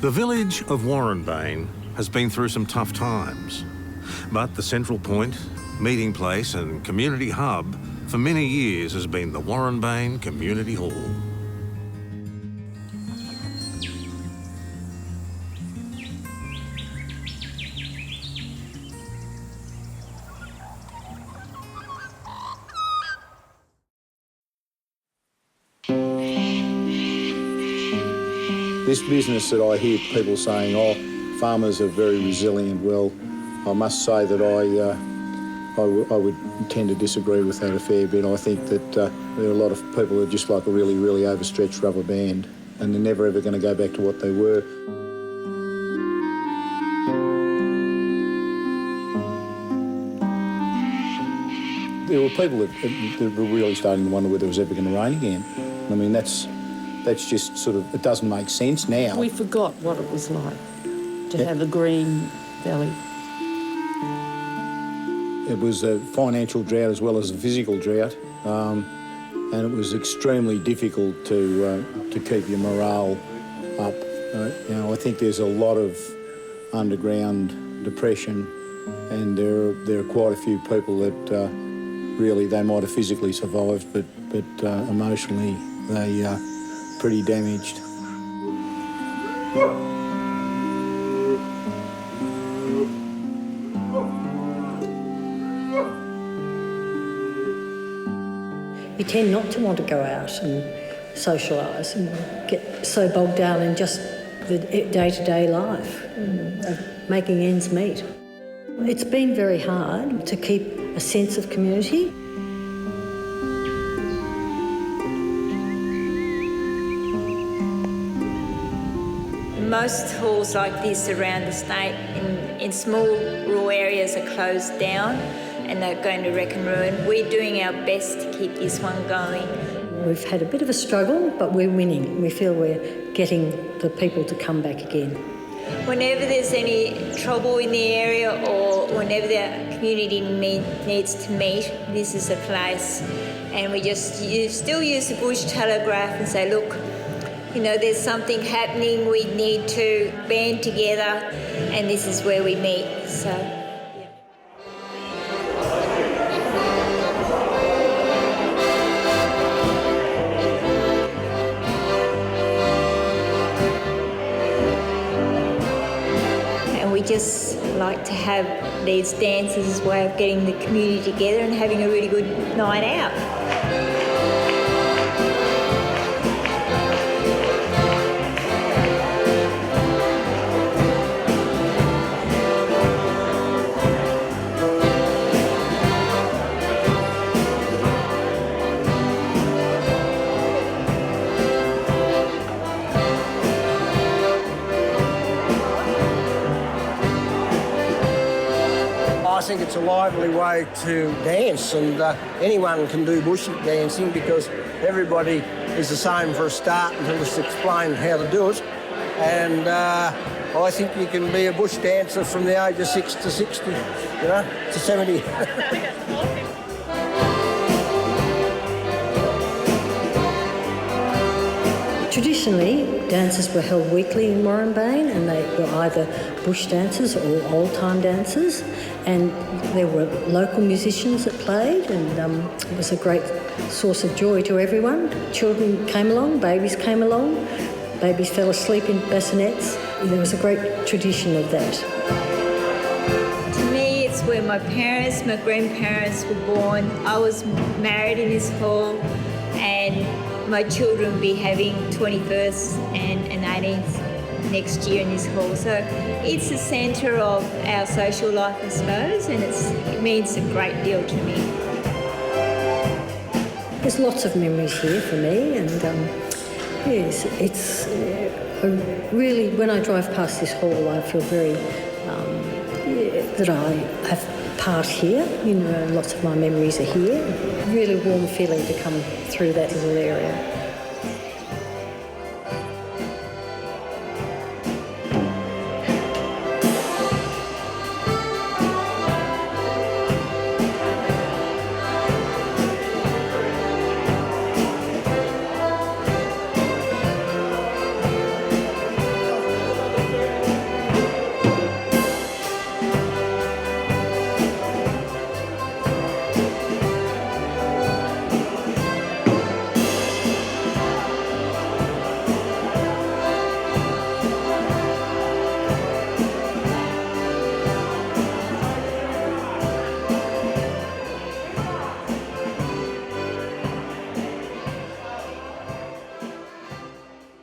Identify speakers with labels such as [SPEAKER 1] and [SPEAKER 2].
[SPEAKER 1] The village of Warrenbayne has been through some tough times, but the central point, meeting place and community hub for many years has been the Warrenbayne Community Hall.
[SPEAKER 2] This business that I hear people saying, oh, farmers are very resilient, well, I must say that I would tend to disagree with that a fair bit. I think that there are a lot of people who are just like a really, really overstretched rubber band, and they're never ever going to go back to what they were. There were people that were really starting to wonder whether it was ever going to rain again. I mean, that's just sort of, it doesn't make sense now.
[SPEAKER 3] We forgot what it was like to have a green valley.
[SPEAKER 2] It was a financial drought as well as a physical drought, and it was extremely difficult to keep your morale up. I think there's a lot of underground depression, and there are quite a few people that really they might have physically survived, but emotionally they are pretty damaged.
[SPEAKER 4] You tend not to want to go out and socialise and get so bogged down in just the day-to-day life, of making ends meet. It's been very hard to keep a sense of community.
[SPEAKER 5] Most halls like this around the state in small rural areas are closed down and they're going to wreck and ruin. We're doing our best to keep this one going.
[SPEAKER 4] We've had a bit of a struggle, but we're winning. We feel we're getting the people to come back again.
[SPEAKER 5] Whenever there's any trouble in the area or whenever the community needs to meet, this is the place. And we just still use the bush telegraph and say, look, there's something happening, we need to band together, and this is where we meet. So. And we just like to have these dances as a way of getting the community together and having a really good night out.
[SPEAKER 6] I think it's a lively way to dance, and anyone can do bush dancing because everybody is the same for a start until it's explained how to do it. And I think you can be a bush dancer from the age of 6 to 60, to 70.
[SPEAKER 4] Traditionally, dances were held weekly in Warrenbayne, and they were either bush dancers or old-time dancers, and there were local musicians that played, and it was a great source of joy to everyone. Children came along, babies came along, babies fell asleep in bassinets. There was a great tradition of that.
[SPEAKER 5] To me, it's where my parents, my grandparents were born. I was married in this hall, and my children will be having 21st and 18th next year in this hall. So it's the centre of our social life, I suppose, and it means a great deal to me.
[SPEAKER 4] There's lots of memories here for me, and yes, it's really, when I drive past this hall, I feel very that I have part here. Lots of my memories are here. Really warm feeling to come through that little area.